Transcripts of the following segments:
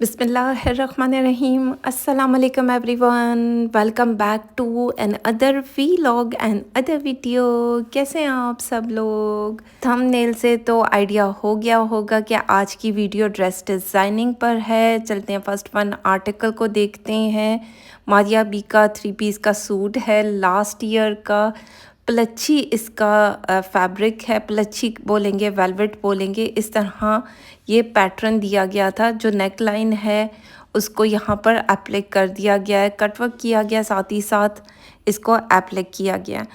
बिस्मिल्लाहिर्रहमानिर्रहीम अस्सलाम वालेकुम everyone. Welcome back to another vlog and other video. कैसे हैं आप सब लोग? थंबनेल से तो आइडिया हो गया होगा कि आज की वीडियो ड्रेस डिज़ाइनिंग पर है। चलते हैं फर्स्ट वन आर्टिकल को देखते हैं। मारिया बी का 3 पीस का सूट है लास्ट ईयर का। प्लच्छी इसका फैब्रिक है, प्लच्छी बोलेंगे, वेलवेट बोलेंगे। इस तरह ये पैटर्न दिया गया था। जो नेक लाइन है उसको यहाँ पर एप्लिक कर दिया गया है, कटवर्क किया गया, साथ ही साथ इसको एप्लिक किया गया है।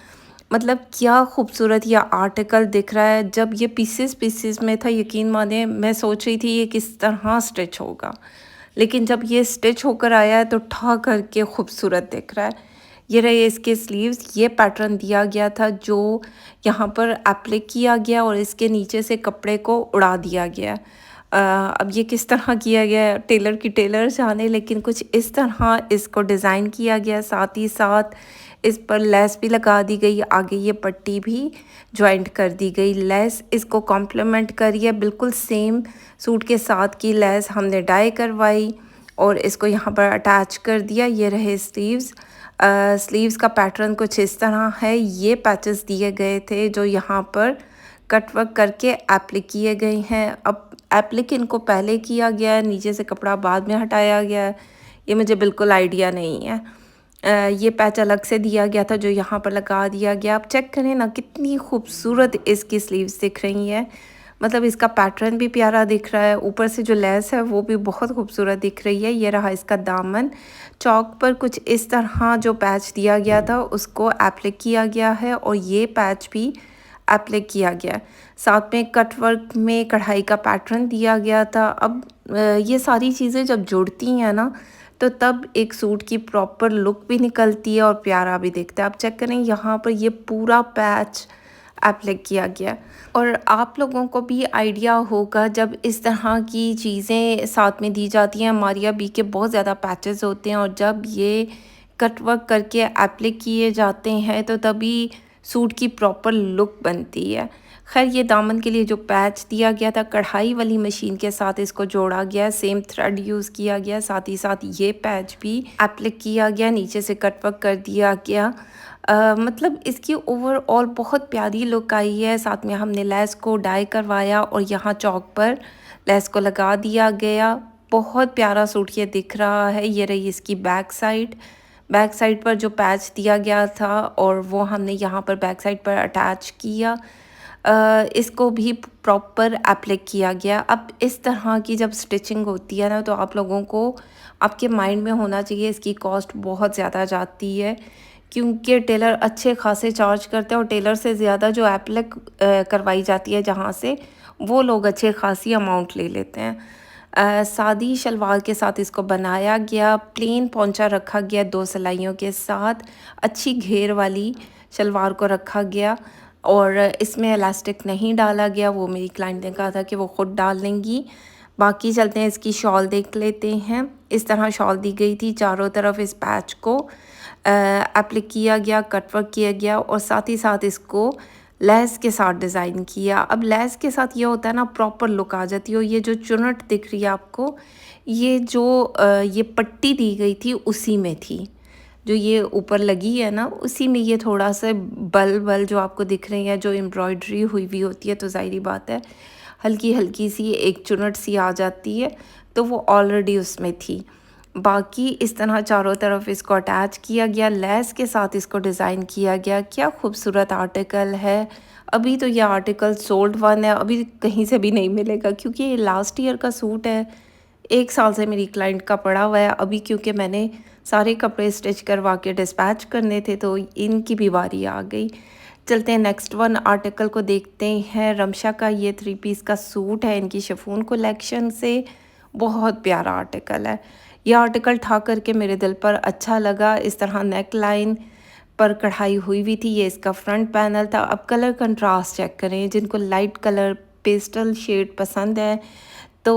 मतलब क्या खूबसूरत ये आर्टिकल दिख रहा है। जब ये पीसेस में था, यकीन माने मैं सोच रही थी ये किस तरह स्टिच होगा, लेकिन जब ये स्टिच होकर आया है तो ठा करके खूबसूरत दिख रहा है। ये रहे इसके स्लीव्स। ये पैटर्न दिया गया था जो यहाँ पर एप्लिक किया गया और इसके नीचे से कपड़े को उड़ा दिया गया। अब ये किस तरह किया गया टेलर की टेलर जाने, लेकिन कुछ इस तरह इसको डिज़ाइन किया गया। साथ ही साथ इस पर लेस भी लगा दी गई, आगे ये पट्टी भी जॉइंट कर दी गई। लेस इसको कॉम्प्लीमेंट करिए, बिल्कुल सेम सूट के साथ की लेस हमने डाई करवाई और इसको यहाँ पर अटैच कर दिया। ये रहे स्लीव्स। स्लीव्स का पैटर्न कुछ इस तरह है। ये पैचेस दिए गए थे जो यहाँ पर कट वर्क करके एप्लिक किए गए हैं। अब एप्लिक इनको पहले किया गया है, नीचे से कपड़ा बाद में हटाया गया है, ये मुझे बिल्कुल आइडिया नहीं है। ये पैच अलग से दिया गया था जो यहाँ पर लगा दिया गया। आप चेक करें ना कितनी खूबसूरत इसकी स्लीव्स दिख रही हैं। मतलब इसका पैटर्न भी प्यारा दिख रहा है, ऊपर से जो लेस है वो भी बहुत खूबसूरत दिख रही है। ये रहा इसका दामन। चौक पर कुछ इस तरह जो पैच दिया गया था उसको एप्लिक किया गया है और ये पैच भी एप्लिक किया गया। साथ में कट वर्क में कढ़ाई का पैटर्न दिया गया था। अब ये सारी चीज़ें जब जुड़ती हैं ना तो तब एक सूट की प्रॉपर लुक भी निकलती है और प्यारा भी दिखता है। आप चेक करें यहाँ पर ये पूरा पैच एप्लिक किया गया और आप लोगों को भी आइडिया होगा जब इस तरह की चीज़ें साथ में दी जाती हैं। मारिया बी के बहुत ज़्यादा पैचेस होते हैं और जब ये कट वर्क करके एप्लिक किए जाते हैं तो तभी सूट की प्रॉपर लुक बनती है। खैर ये दामन के लिए जो पैच दिया गया था कढ़ाई वाली मशीन के साथ इसको जोड़ा गया, सेम थ्रेड यूज़ किया गया, साथ ही साथ ये पैच भी एप्लिक किया गया, नीचे से कट वर्क कर दिया गया। मतलब इसकी ओवरऑल बहुत प्यारी लुक आई है। साथ में हमने लेस को डाई करवाया और यहाँ चौक पर लेस को लगा दिया गया। बहुत प्यारा सूट ये दिख रहा है। ये रही इसकी बैक साइड। बैक साइड पर जो पैच दिया गया था और वो हमने यहाँ पर बैक साइड पर अटैच किया। इसको भी प्रॉपर एप्लिक किया गया। अब इस तरह की जब स्टिचिंग होती है ना तो आप लोगों को आपके माइंड में होना चाहिए इसकी कॉस्ट बहुत ज़्यादा जाती है, क्योंकि टेलर अच्छे खासे चार्ज करते हैं और टेलर से ज़्यादा जो एप्लिक करवाई जाती है जहाँ से, वो लोग अच्छे खासी अमाउंट ले लेते हैं। सादी शलवार के साथ इसको बनाया गया। प्लेन पोंचा रखा गया 2 सिलाइयों के साथ। अच्छी घेर वाली शलवार को रखा गया और इसमें इलास्टिक नहीं डाला गया। वो मेरी क्लाइंट ने कहा था कि वो ख़ुद डाल लेंगी। बाकी चलते हैं इसकी शॉल देख लेते हैं। इस तरह शॉल दी गई थी, चारों तरफ इस पैच को एप्लिक किया गया, कटवर्क किया गया और साथ ही साथ इसको लेस के साथ डिज़ाइन किया। अब लेस के साथ ये होता है ना प्रॉपर लुक आ जाती है। ये जो चुनट दिख रही है आपको, ये जो ये पट्टी दी गई थी उसी में थी, जो ये ऊपर लगी है ना उसी में ये थोड़ा सा बल जो आपको दिख रही है, जो एम्ब्रॉयडरी हुई हुई होती है, तो ज़ाहिर बात है हल्की हल्की सी एक चुनट सी आ जाती है, तो वो ऑलरेडी उसमें थी। बाकी इस तरह चारों तरफ इसको अटैच किया गया, लेस के साथ इसको डिज़ाइन किया गया। क्या खूबसूरत आर्टिकल है। अभी तो ये आर्टिकल सोल्ड वन है, अभी कहीं से भी नहीं मिलेगा क्योंकि ये लास्ट ईयर का सूट है। 1 साल से मेरी क्लाइंट का पड़ा हुआ है। अभी क्योंकि मैंने सारे कपड़े स्टिच करवा के डिस्पैच करने थे तो इनकी भी बारी आ गई। चलते हैं नेक्स्ट वन आर्टिकल को देखते हैं। रमशा का ये 3 पीस का सूट है इनकी शिफॉन कलेक्शन से। बहुत प्यारा आर्टिकल है। यह आर्टिकल ठा करके मेरे दिल पर अच्छा लगा। इस तरह नेक लाइन पर कढ़ाई हुई हुई थी। ये इसका फ्रंट पैनल था। अब कलर कंट्रास्ट चेक करें। जिनको लाइट कलर पेस्टल शेड पसंद है तो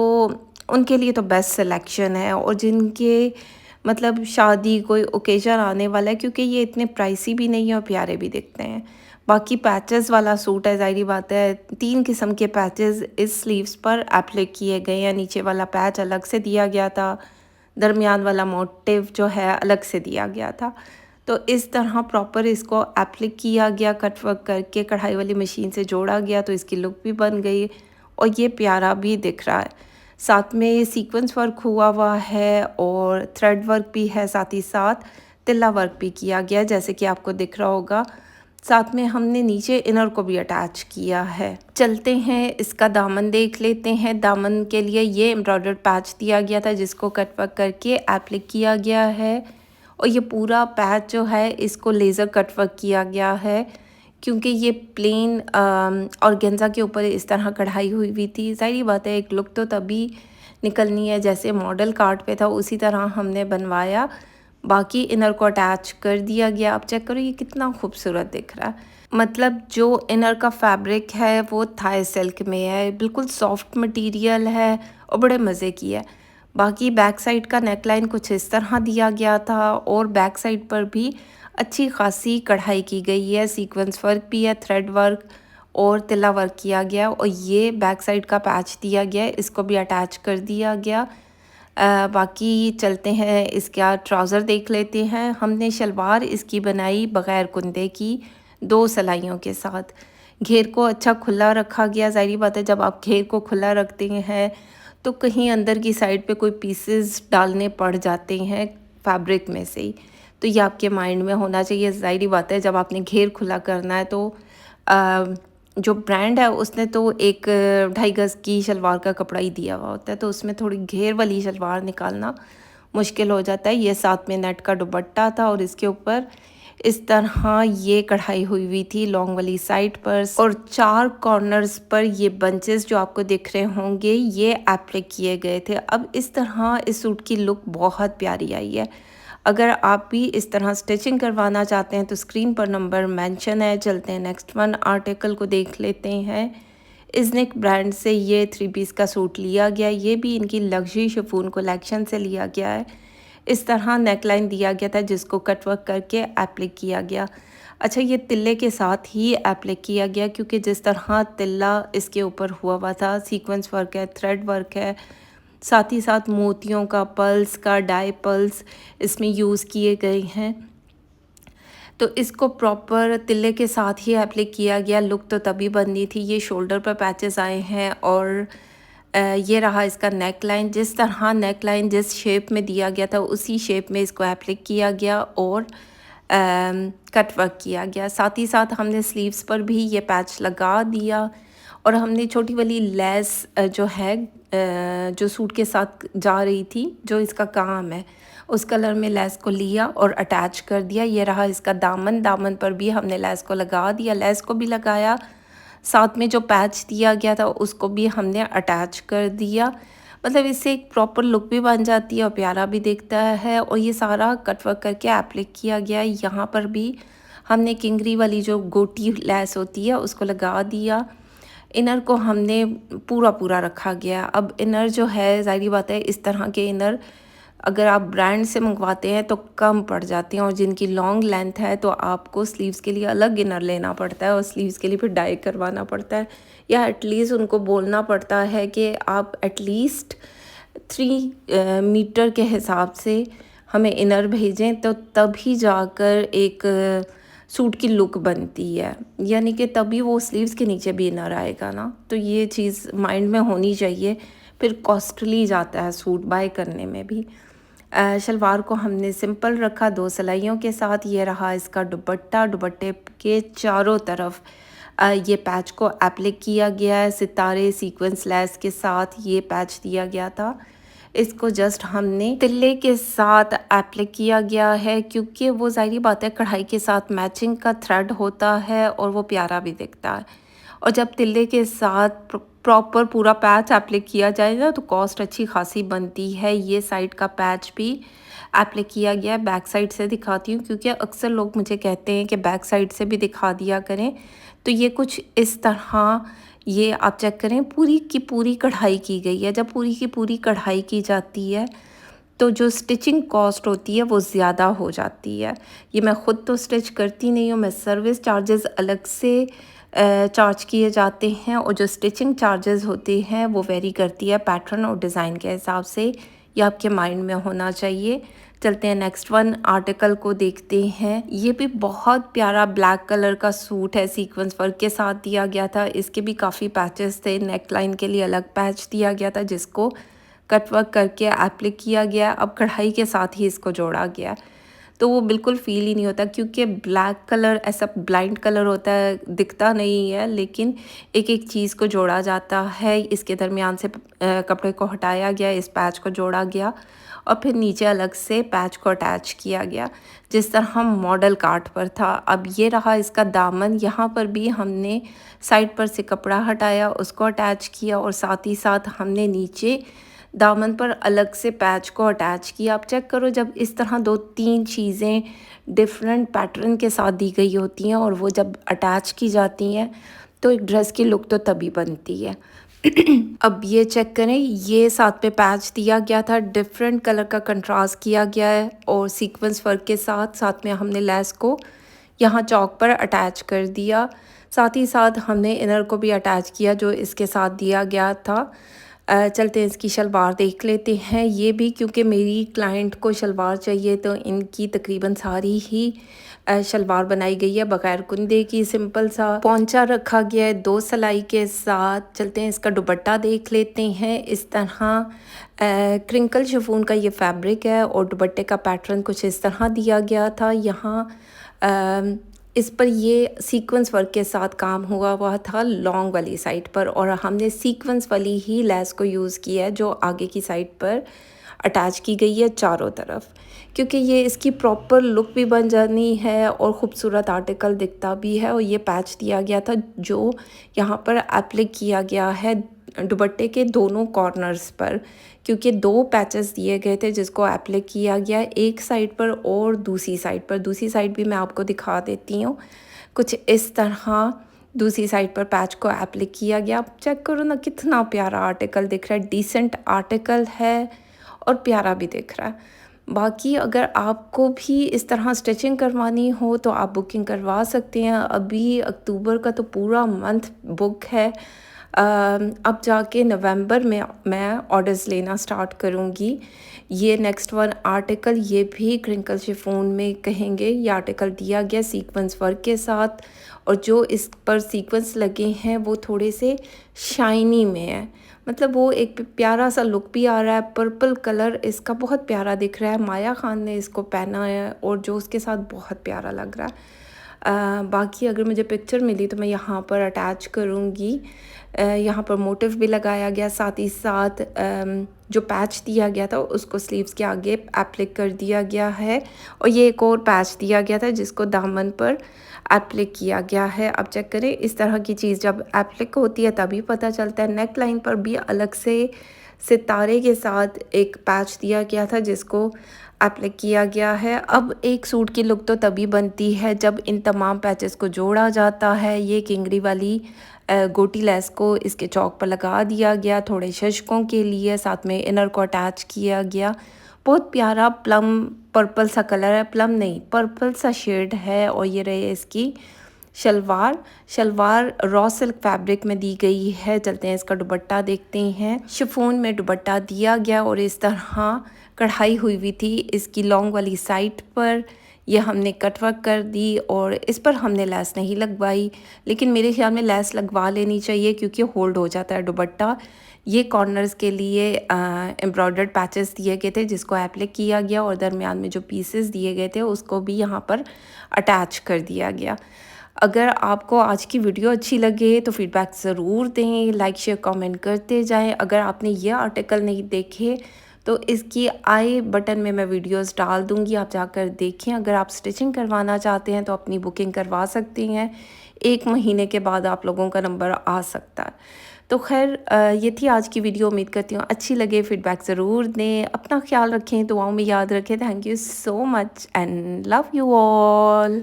उनके लिए तो बेस्ट सिलेक्शन है, और जिनके मतलब शादी कोई ओकेजन आने वाला है, क्योंकि ये इतने प्राइसी भी नहीं है और प्यारे भी दिखते हैं। बाकी पैचेस वाला सूट है, ज़ाहिर बात है 3 किस्म के पैचेस इस स्लीव्स पर एप्लिक किए गए हैं। नीचे वाला पैच अलग से दिया गया था, दरमियान वाला मोटिव जो है अलग से दिया गया था। तो इस तरह प्रॉपर इसको एप्लिक किया गया, कट वर्क करके कढ़ाई वाली मशीन से जोड़ा गया, तो इसकी लुक भी बन गई और ये प्यारा भी दिख रहा है। साथ में ये सीक्वेंस वर्क हुआ है और थ्रेड वर्क भी है, साथ ही साथ तिल्ला वर्क भी किया गया जैसे कि आपको दिख रहा होगा। साथ में हमने नीचे इनर को भी अटैच किया है। चलते हैं इसका दामन देख लेते हैं। दामन के लिए ये एम्ब्रॉयडर्ड पैच दिया गया था जिसको कट वर्क करके एप्लिक किया गया है और ये पूरा पैच जो है इसको लेज़र कट वर्क किया गया है क्योंकि ये प्लेन ऑर्गेन्जा के ऊपर इस तरह कढ़ाई हुई थी। ज़ाहिर बात है एक लुक तो तभी निकलनी है जैसे मॉडल कार्ड पे था उसी तरह हमने बनवाया। बाकी इनर को अटैच कर दिया गया। आप चेक करो ये कितना खूबसूरत दिख रहा है। मतलब जो इनर का फैब्रिक है वो थाई सिल्क में है, बिल्कुल सॉफ्ट मटेरियल है और बड़े मज़े की है। बाकी बैक साइड का नेकलाइन कुछ इस तरह दिया गया था और बैक साइड पर भी अच्छी खासी कढ़ाई की गई है, सीक्वेंस वर्क भी है, थ्रेड वर्क और तिल्ला वर्क किया गया और ये बैक साइड का पैच दिया गया है, इसको भी अटैच कर दिया गया। बाकी चलते हैं इसका ट्राउज़र देख लेते हैं। हमने शलवार इसकी बनाई बग़ैर कुंदे की 2 सिलाइयों के साथ। घेर को अच्छा खुला रखा गया। ज़ाहिर बात है जब आप घेर को खुला रखते हैं तो कहीं अंदर की साइड पे कोई पीसेस डालने पड़ जाते हैं फैब्रिक में से ही, तो ये आपके माइंड में होना चाहिए। ज़ाहिर बात है जब आपने घेर खुला करना है तो जो ब्रांड है उसने तो एक 2.5 गज़ की शलवार का कपड़ा ही दिया हुआ होता है, तो उसमें थोड़ी घेर वाली शलवार निकालना मुश्किल हो जाता है। ये साथ में नेट का दुपट्टा था और इसके ऊपर इस तरह ये कढ़ाई हुई थी लॉन्ग वाली साइड पर और 4 कॉर्नर्स पर ये बंचेस जो आपको दिख रहे होंगे ये एप्लिक किए गए थे। अब इस तरह इस सूट की लुक बहुत प्यारी आई है। अगर आप भी इस तरह स्टिचिंग करवाना चाहते हैं तो स्क्रीन पर नंबर मेंशन है। चलते हैं नेक्स्ट वन आर्टिकल को देख लेते हैं। इज़निक ब्रांड से ये 3 पीस का सूट लिया गया। ये भी इनकी लग्जरी शिफॉन कलेक्शन से लिया गया है। इस तरह नेकलाइन दिया गया था जिसको कट वर्क करके एप्लिक किया गया। अच्छा ये तिल्ले के साथ ही एप्लिक किया गया क्योंकि जिस तरह तिल्ला इसके ऊपर हुआ था, सीक्वेंस वर्क है, थ्रेड वर्क है, साथ ही साथ मोतियों का पल्स का डाई पल्स इसमें यूज़ किए गए हैं, तो इसको प्रॉपर तिल्ले के साथ ही एप्लिक किया गया। लुक तो तभी बननी थी। ये शोल्डर पर पैचेस आए हैं और ये रहा इसका नेक लाइन। जिस तरह नेक लाइन जिस शेप में दिया गया था उसी शेप में इसको एप्लिक किया गया और कट वर्क किया गया। साथ ही साथ हमने स्लीव्स पर भी ये पैच लगा दिया और हमने छोटी वाली लेस जो है जो सूट के साथ जा रही थी, जो इसका काम है, उस कलर में लेस को लिया और अटैच कर दिया। ये रहा इसका दामन। दामन पर भी हमने लेस को लगा दिया, लेस को भी लगाया, साथ में जो पैच दिया गया था उसको भी हमने अटैच कर दिया। मतलब इससे एक प्रॉपर लुक भी बन जाती है और प्यारा भी दिखता है। और ये सारा कट वर्क करके एप्लिक किया गया। यहाँ पर भी हमने किंगरी वाली जो गोटी लेस होती है उसको लगा दिया। इनर को हमने पूरा रखा गया। अब इनर जो है ज़ाहिर बात है इस तरह के इनर अगर आप ब्रांड से मंगवाते हैं तो कम पड़ जाते हैं और जिनकी लॉन्ग लेंथ है तो आपको स्लीव्स के लिए अलग इनर लेना पड़ता है और स्लीव्स के लिए फिर डाई करवाना पड़ता है या एटलीस्ट उनको बोलना पड़ता है कि आप एटलीस्ट 3 मीटर के हिसाब से हमें इनर भेजें, तो तभी जाकर एक सूट की लुक बनती है, यानी कि तभी वो स्लीव्स के नीचे भी इनर आएगा ना। तो ये चीज़ माइंड में होनी चाहिए, फिर कॉस्टली जाता है सूट बाय करने में भी। शलवार को हमने सिंपल रखा 2 सिलाइयों के साथ। ये रहा इसका दुपट्टा। दुपट्टे के चारों तरफ ये पैच को एप्लिक किया गया है। सितारे सीक्वेंस लेस के साथ ये पैच दिया गया था। इसको जस्ट हमने तिल्ले के साथ एप्लिक किया गया है क्योंकि वो ज़ाहिर बात है कढ़ाई के साथ मैचिंग का थ्रेड होता है और वो प्यारा भी दिखता है। और जब तिल्ले के साथ प्रॉपर पूरा पैच एप्लिक किया जाए ना तो कॉस्ट अच्छी खासी बनती है। ये साइड का पैच भी एप्लिक किया गया है। बैक साइड से दिखाती हूँ क्योंकि अक्सर लोग मुझे कहते हैं कि बैक साइड से भी दिखा दिया करें। तो ये कुछ इस तरह ये आप चेक करें पूरी की पूरी कढ़ाई की गई है। जब पूरी की पूरी कढ़ाई की जाती है तो जो स्टिचिंग कॉस्ट होती है वो ज़्यादा हो जाती है। ये मैं ख़ुद तो स्टिच करती नहीं हूँ, मैं सर्विस चार्जेस अलग से चार्ज किए जाते हैं, और जो स्टिचिंग चार्जेस होते हैं वो वेरी करती है पैटर्न और डिज़ाइन के हिसाब से। ये आपके माइंड में होना चाहिए। चलते हैं नेक्स्ट वन आर्टिकल को देखते हैं। ये भी बहुत प्यारा ब्लैक कलर का सूट है, सीक्वेंस वर्क के साथ दिया गया था। इसके भी काफ़ी पैचेस थे, नेक लाइन के लिए अलग पैच दिया गया था जिसको कट वर्क करके एप्लिक किया गया। अब कढ़ाई के साथ ही इसको जोड़ा गया, तो वो बिल्कुल फ़ील ही नहीं होता, क्योंकि ब्लैक कलर ऐसा ब्लाइंड कलर होता है, दिखता नहीं है, लेकिन एक एक चीज़ को जोड़ा जाता है। इसके दरमियान से कपड़े को हटाया गया, इस पैच को जोड़ा गया और फिर नीचे अलग से पैच को अटैच किया गया, जिस तरह हम मॉडल कार्ड पर था। अब ये रहा इसका दामन, यहाँ पर भी हमने साइड पर से कपड़ा हटाया, उसको अटैच किया, और साथ ही साथ हमने नीचे दामन पर अलग से पैच को अटैच किया। आप चेक करो, जब इस तरह 2-3 चीज़ें डिफरेंट पैटर्न के साथ दी गई होती हैं और वो जब अटैच की जाती हैं तो एक ड्रेस की लुक तो तभी बनती है। अब ये चेक करें, ये साथ में पैच दिया गया था, डिफरेंट कलर का कंट्रास्ट किया गया है, और सीक्वेंस वर्क के साथ साथ में हमने लेस को यहाँ चौक पर अटैच कर दिया। साथ ही साथ हमने इनर को भी अटैच किया जो इसके साथ दिया गया था। चलते हैं इसकी शलवार देख लेते हैं। ये भी क्योंकि मेरी क्लाइंट को शलवार चाहिए, तो इनकी तकरीबन सारी ही शलवार बनाई गई है बग़ैर कुंदे की। सिंपल सा पोंचा रखा गया है 2 सिलाई के साथ। चलते हैं इसका दुपट्टा देख लेते हैं। इस तरह क्रिंकल शिफॉन का ये फैब्रिक है और दुपट्टे का पैटर्न कुछ इस तरह दिया गया था। यहाँ इस पर ये सीक्वेंस वर्क के साथ काम हुआ था लॉन्ग वाली साइड पर, और हमने सीक्वेंस वाली ही लेस को यूज़ किया है जो आगे की साइड पर अटैच की गई है चारों तरफ, क्योंकि ये इसकी प्रॉपर लुक भी बन जानी है और ख़ूबसूरत आर्टिकल दिखता भी है। और ये पैच दिया गया था जो यहाँ पर एप्लिक किया गया है दुपट्टे के दोनों कॉर्नर्स पर, क्योंकि 2 पैचेस दिए गए थे जिसको एप्लिक किया गया, एक साइड पर और दूसरी साइड पर। दूसरी साइड भी मैं आपको दिखा देती हूँ। कुछ इस तरह दूसरी साइड पर पैच को एप्लिक किया गया। आप चेक करो ना, कितना प्यारा आर्टिकल दिख रहा है, डिसेंट आर्टिकल है और प्यारा भी दिख रहा है। बाकी अगर आपको भी इस तरह स्टिचिंग करवानी हो तो आप बुकिंग करवा सकते हैं। अभी अक्टूबर का तो पूरा मंथ बुक है। अब जाके नवंबर में मैं ऑर्डर्स लेना स्टार्ट करूँगी। ये नेक्स्ट वन आर्टिकल, ये भी क्रिंकल शिफॉन में कहेंगे। ये आर्टिकल दिया गया सीक्वेंस वर्क के साथ, और जो इस पर सीक्वेंस लगे हैं वो थोड़े से शाइनी में है, मतलब वो एक प्यारा सा लुक भी आ रहा है। पर्पल कलर इसका बहुत प्यारा दिख रहा है। माया खान ने इसको पहना है और जो उसके साथ बहुत प्यारा लग रहा है। बाकी अगर मुझे पिक्चर मिली तो मैं यहाँ पर अटैच करूँगी। यहाँ पर मोटिव भी लगाया गया, साथ ही साथ जो पैच दिया गया था उसको स्लीव्स के आगे एप्लिक कर दिया गया है, और ये एक और पैच दिया गया था जिसको दामन पर एप्लिक किया गया है। अब चेक करें, इस तरह की चीज़ जब एप्लिक होती है तभी पता चलता है। नेक लाइन पर भी अलग से सितारे के साथ एक पैच दिया गया था जिसको एप्लिक किया गया है। अब एक सूट की लुक तो तभी बनती है जब इन तमाम पैचेस को जोड़ा जाता है। ये किंगरी वाली गोटी लेस को इसके चौक पर लगा दिया गया थोड़े शशकों के लिए, साथ में इनर को अटैच किया गया। बहुत प्यारा प्लम पर्पल सा कलर है, प्लम नहीं पर्पल सा शेड है। और ये रहे इसकी शलवार रॉ सिल्क फैब्रिक में दी गई है। चलते हैं इसका दुपट्टा देखते हैं। शिफॉन में दुपट्टा दिया गया और इस तरह कढ़ाई हुई थी इसकी लॉन्ग वाली साइड पर। ये हमने कटवर्क कर दी और इस पर हमने लेस नहीं लगवाई, लेकिन मेरे ख्याल में लेस लगवा लेनी चाहिए क्योंकि होल्ड हो जाता है दुपट्टा। ये कॉर्नर्स के लिए एम्ब्रॉयडर्ड पैचेस दिए गए थे जिसको एप्लिक किया गया, और दरमियान में जो पीसेस दिए गए थे उसको भी यहाँ पर अटैच कर दिया गया। अगर आपको आज की वीडियो अच्छी लगे तो फीडबैक ज़रूर दें, लाइक शेयर कमेंट करते जाएं। अगर आपने ये आर्टिकल नहीं देखे तो इसकी आई बटन में मैं वीडियोस डाल दूंगी, आप जाकर देखें। अगर आप स्टिचिंग करवाना चाहते हैं तो अपनी बुकिंग करवा सकती हैं। 1 महीने के बाद आप लोगों का नंबर आ सकता है। तो खैर ये थी आज की वीडियो। उम्मीद करती हूँ अच्छी लगे। फीडबैक ज़रूर दें, अपना ख्याल रखें, दुआओं में याद रखें। Thank you so much and love you all.